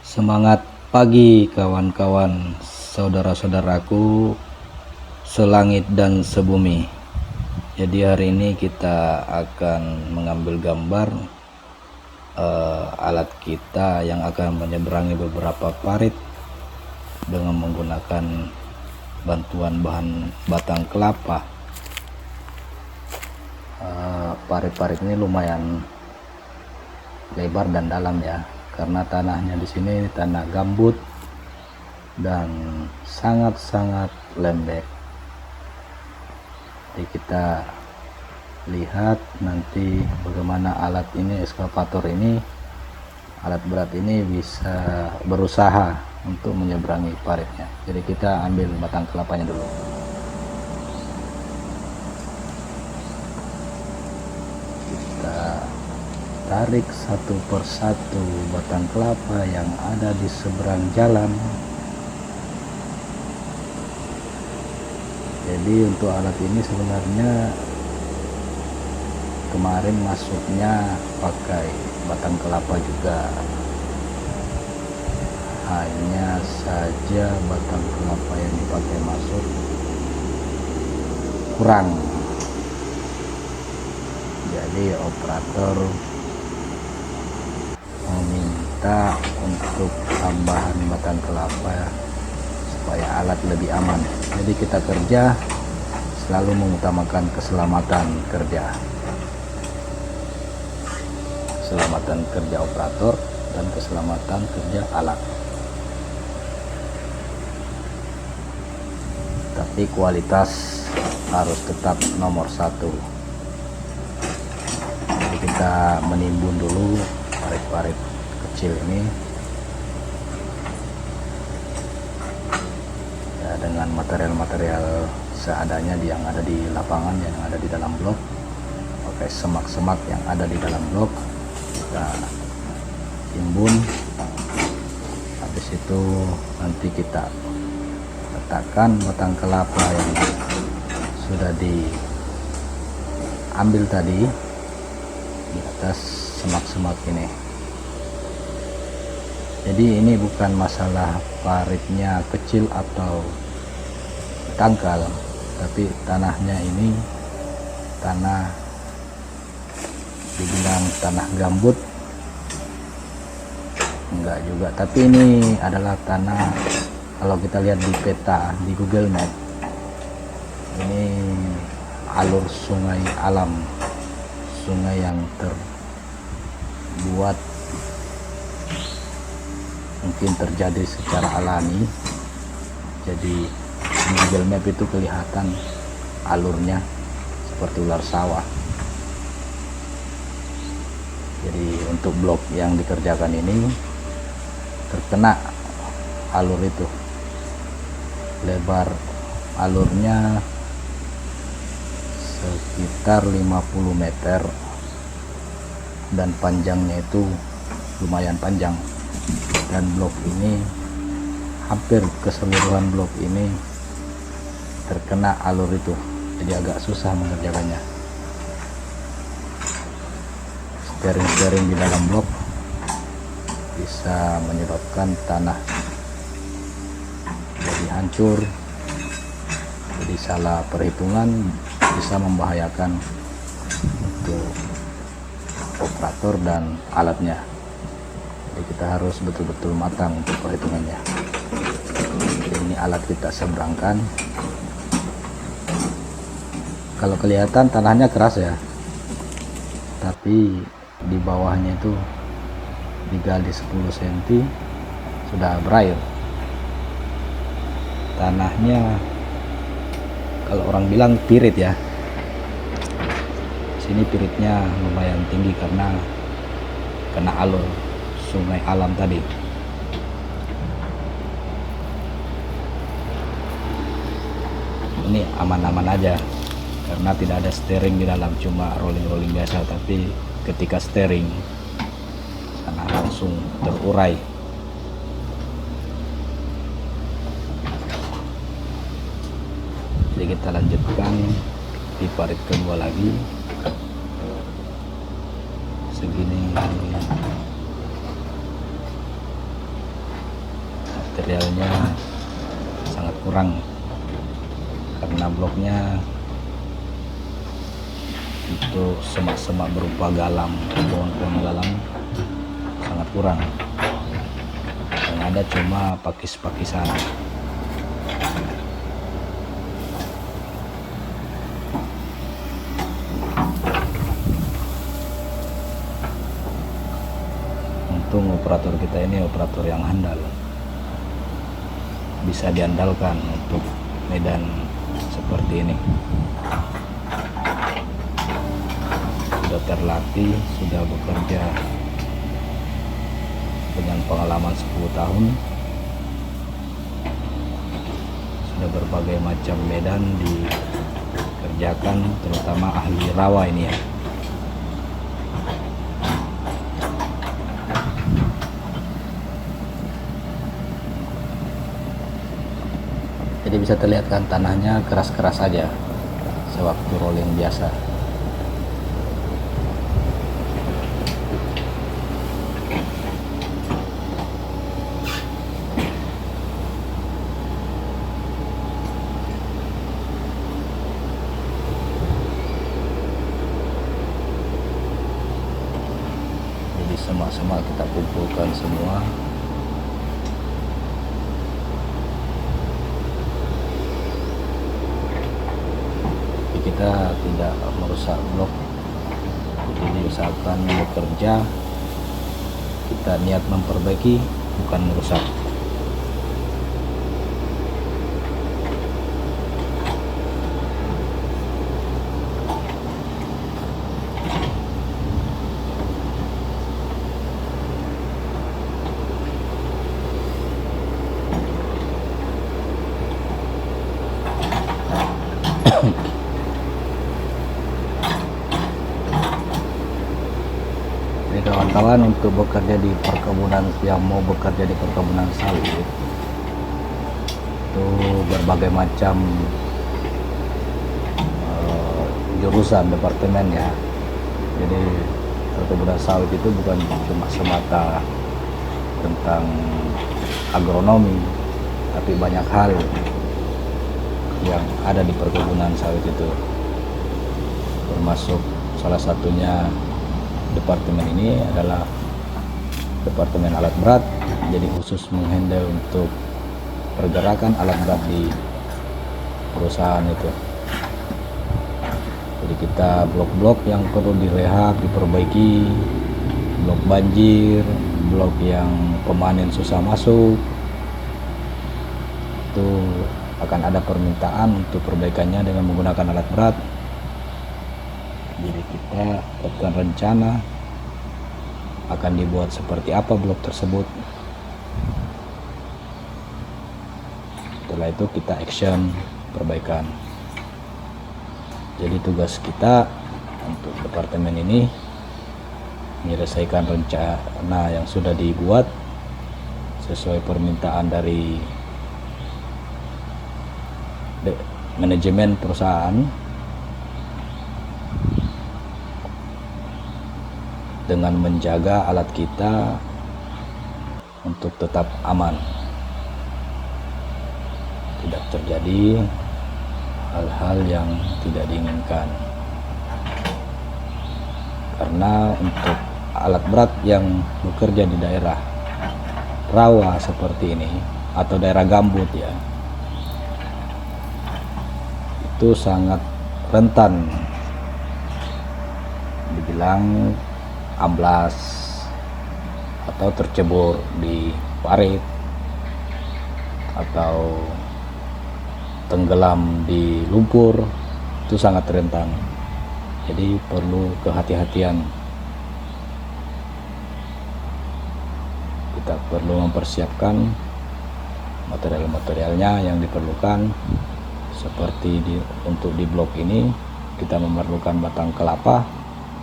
Semangat pagi kawan-kawan, saudara-saudaraku selangit dan sebumi. Jadi hari ini kita akan mengambil gambar alat kita yang akan menyeberangi beberapa parit dengan menggunakan bantuan bahan batang kelapa. Parit-parit ini lumayan lebar dan dalam ya, karena tanahnya di sini tanah gambut dan sangat-sangat lembek. Jadi kita lihat nanti bagaimana alat ini, eskavator ini, alat berat ini bisa berusaha untuk menyeberangi paritnya. Jadi kita ambil batang kelapanya dulu. Kita tarik satu persatu batang kelapa yang ada di seberang jalan. Jadi untuk alat ini sebenarnya kemarin masuknya pakai batang kelapa juga, hanya saja batang kelapa yang dipakai masuk kurang. Jadi operator meminta untuk tambahan batang kelapa supaya alat lebih aman. Jadi kita kerja selalu mengutamakan keselamatan kerja, keselamatan kerja operator dan keselamatan kerja alat. Tapi kualitas harus tetap nomor satu. Jadi kita menimbun dulu parit-parit kecil ini ya, dengan material-material seadanya yang ada di lapangan, yang ada di dalam blok, pakai semak-semak yang ada di dalam blok. Kita timbun, habis itu nanti kita letakkan batang kelapa yang sudah diambil tadi di atas semak-semak ini. Jadi ini bukan masalah paritnya kecil atau dangkal, tapi tanahnya ini tanah, dibilang tanah gambut enggak juga, tapi ini adalah tanah, kalau kita lihat di peta di Google Map, ini alur sungai alam, sungai yang terbuat mungkin terjadi secara alami. Jadi di Google Map itu kelihatan alurnya seperti ular sawah. Jadi untuk blok yang dikerjakan ini terkena alur itu. Lebar alurnya sekitar 50 meter dan panjangnya itu lumayan panjang, dan blok ini hampir keseluruhan blok ini terkena alur itu, jadi agak susah mengerjakannya. Steering di dalam blok bisa menyebabkan tanah jadi hancur, jadi salah perhitungan bisa membahayakan untuk operator dan alatnya. Jadi kita harus betul-betul matang untuk perhitungannya. Ini alat kita seberangkan. Kalau kelihatan tanahnya keras ya, tapi di bawahnya itu digali 10 cm sudah berair. Tanahnya kalau orang bilang pirit ya, sini piritnya lumayan tinggi karena kena alur sungai alam tadi. Ini aman-aman aja karena tidak ada steering di dalam, cuma rolling-rolling biasa, tapi ketika steering tanah langsung terurai. Jadi kita lanjutkan di parit kedua lagi segini. materialnya sangat kurang karena bloknya untuk semak-semak berupa galam, pohon-pohon galam sangat kurang. Yang ada cuma pakis-pakisan. Untung operator kita ini operator yang handal, bisa diandalkan untuk medan seperti ini. Sudah terlatih, sudah bekerja dengan pengalaman 10 tahun, sudah berbagai macam medan dikerjakan, terutama ahli rawa ini ya. Jadi bisa terlihat kan tanahnya keras-keras saja sewaktu rolling biasa. Jadi semak-semak kita kumpulkan semua. Kita tidak merusak blok, jadi usahakan bekerja kita niat memperbaiki, bukan merusak. Jadi kawan-kawan, untuk bekerja di perkebunan, yang mau bekerja di perkebunan sawit itu berbagai macam jurusan departemen ya. Jadi perkebunan sawit itu bukan cuma semata tentang agronomi, tapi banyak hal yang ada di perkebunan sawit itu, termasuk salah satunya departemen ini adalah departemen alat berat. Jadi khusus menghandle untuk pergerakan alat berat di perusahaan itu. Jadi kita blok-blok yang perlu direhab, diperbaiki, blok banjir, blok yang pemanen susah masuk, itu akan ada permintaan untuk perbaikannya dengan menggunakan alat berat. Jadi kita buatkan rencana akan dibuat seperti apa blok tersebut. Setelah itu kita action perbaikan. Jadi tugas kita untuk departemen ini menyelesaikan rencana yang sudah dibuat sesuai permintaan dari manajemen perusahaan, dengan menjaga alat kita untuk tetap aman, tidak terjadi hal-hal yang tidak diinginkan. Karena untuk alat berat yang bekerja di daerah rawa seperti ini atau daerah gambut ya, itu sangat rentan dibilang amblas atau tercebur di parit atau tenggelam di lumpur, itu sangat rentan. Jadi perlu kehati-hatian. Kita perlu mempersiapkan material-materialnya yang diperlukan. Seperti untuk di blok ini kita memerlukan batang kelapa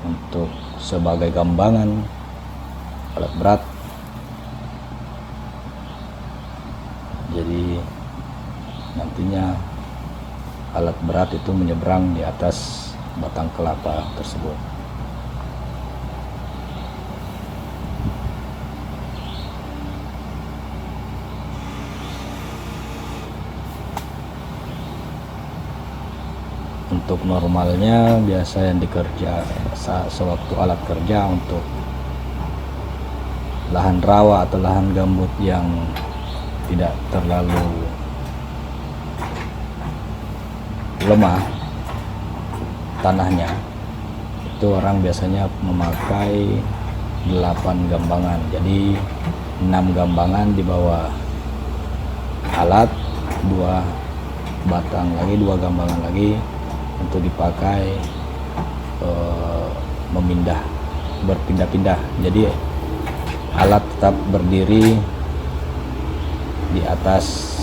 untuk sebagai gambangan alat berat. Jadi nantinya alat berat itu menyeberang di atas batang kelapa tersebut. Untuk normalnya biasa yang dikerja sewaktu alat kerja untuk lahan rawa atau lahan gambut yang tidak terlalu lemah tanahnya, itu orang biasanya memakai 8 gambangan. Jadi 6 gambangan di bawah alat, 2 batang lagi, 2 gambangan lagi untuk dipakai berpindah-pindah. Jadi alat tetap berdiri di atas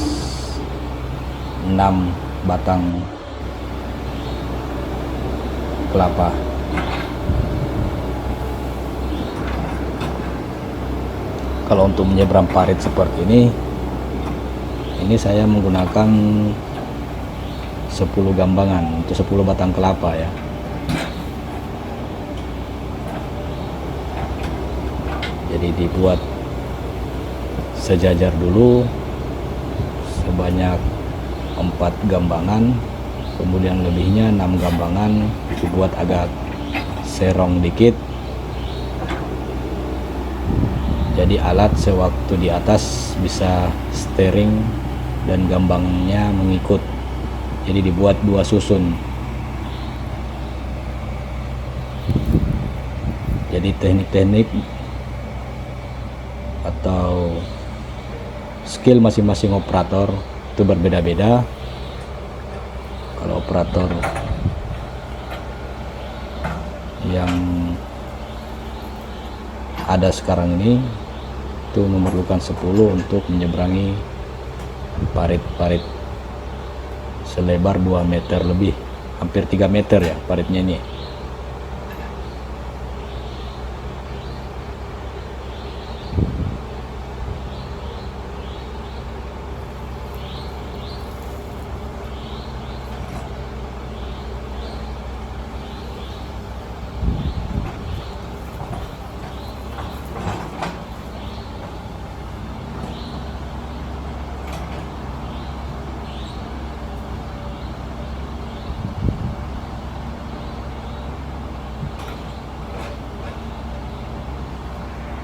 6 batang kelapa. Kalau untuk menyeberang parit seperti ini saya menggunakan 10 gambangan untuk 10 batang kelapa ya. Jadi dibuat sejajar dulu sebanyak 4 gambangan, kemudian lebihnya 6 gambangan dibuat agak serong dikit. Jadi alat sewaktu di atas bisa steering dan gambangnya mengikut. Jadi dibuat 2 susun. Jadi teknik-teknik atau skill masing-masing operator itu berbeda-beda. Kalau operator yang ada sekarang ini itu memerlukan 10 untuk menyeberangi parit-parit selebar 2 meter lebih, hampir 3 meter ya paritnya ini.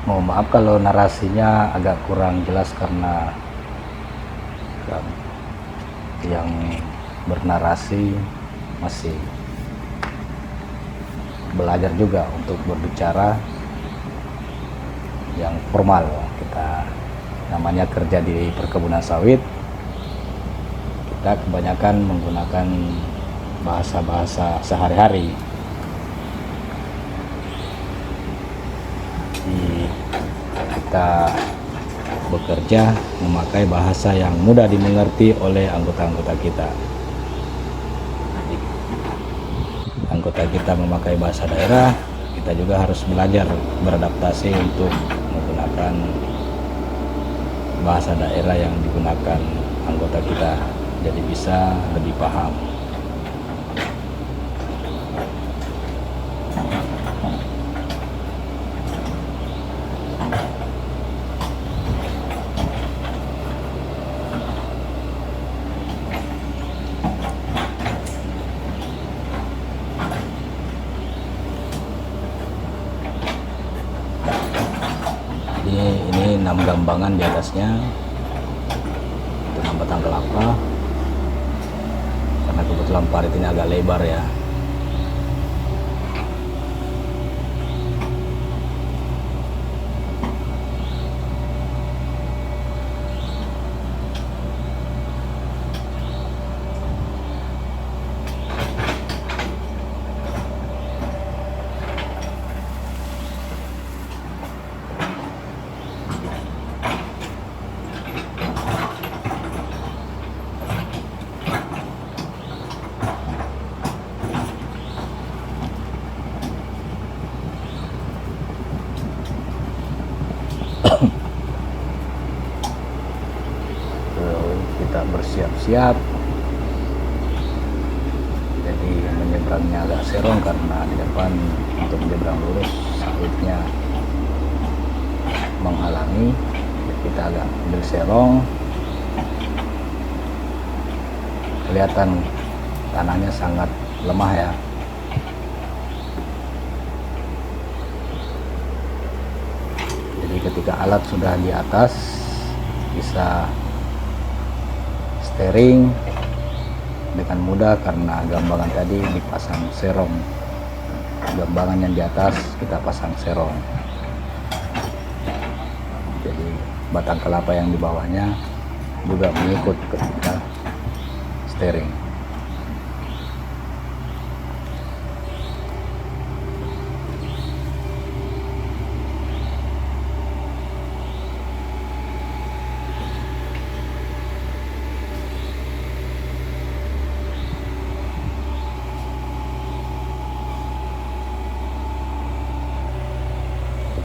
Mohon maaf kalau narasinya agak kurang jelas karena yang bernarasi masih belajar juga untuk berbicara yang formal. Kita namanya kerja di perkebunan sawit, kita kebanyakan menggunakan bahasa-bahasa sehari-hari. Kita bekerja memakai bahasa yang mudah dimengerti oleh anggota-anggota kita. Anggota kita memakai bahasa daerah, kita juga harus belajar beradaptasi untuk menggunakan bahasa daerah yang digunakan anggota kita, jadi bisa lebih paham. Ini 6 gambangan di atasnya untuk 6 batang kelapa, karena kebetulan parit ini agak lebar ya. Kita bersiap-siap, jadi menyeberangnya agak serong karena di depan untuk menyeberang lurus sawitnya menghalangi. Kita agak ambil serong, kelihatan tanahnya sangat lemah ya. Jadi ketika alat sudah di atas, bisa steering dengan mudah karena gambangan tadi dipasang serong. Gambangan yang di atas kita pasang serong, jadi batang kelapa yang di bawahnya juga mengikut ketika steering.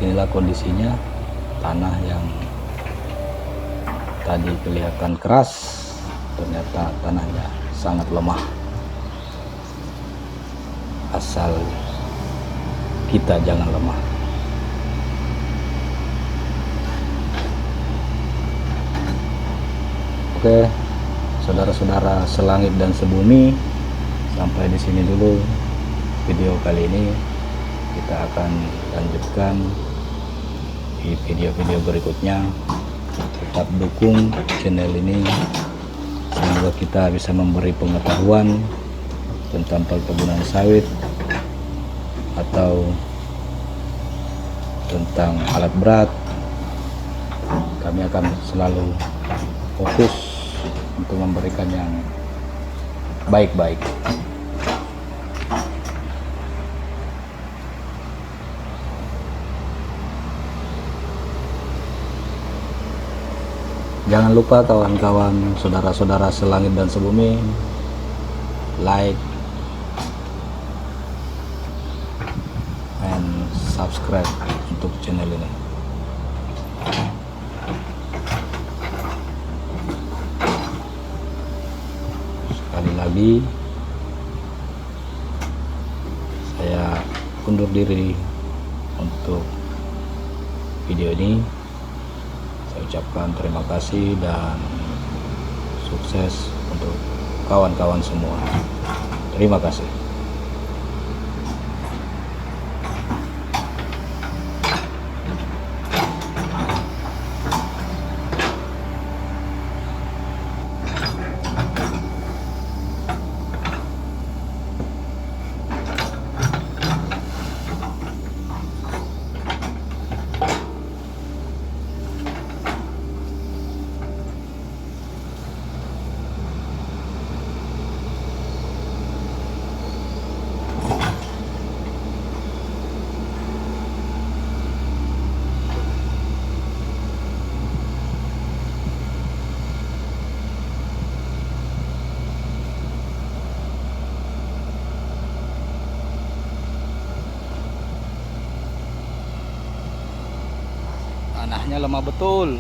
Inilah kondisinya tanah yang tadi kelihatan keras, ternyata tanahnya sangat lemah. Asal kita jangan lemah. Oke, saudara-saudara selangit dan sebumi, sampai di sini dulu video kali ini. Kita akan lanjutkan di video-video berikutnya. Tetap dukung channel ini, semoga kita bisa memberi pengetahuan tentang perkebunan sawit atau tentang alat berat. Kami akan selalu fokus untuk memberikan yang baik-baik. Jangan lupa kawan-kawan, saudara-saudara selangit dan sebumi, like and subscribe untuk channel ini. Sekali lagi saya undur diri untuk video ini. Saya ucapkan terima kasih dan sukses untuk kawan-kawan semua. Terima kasih. Tanahnya lemah betul.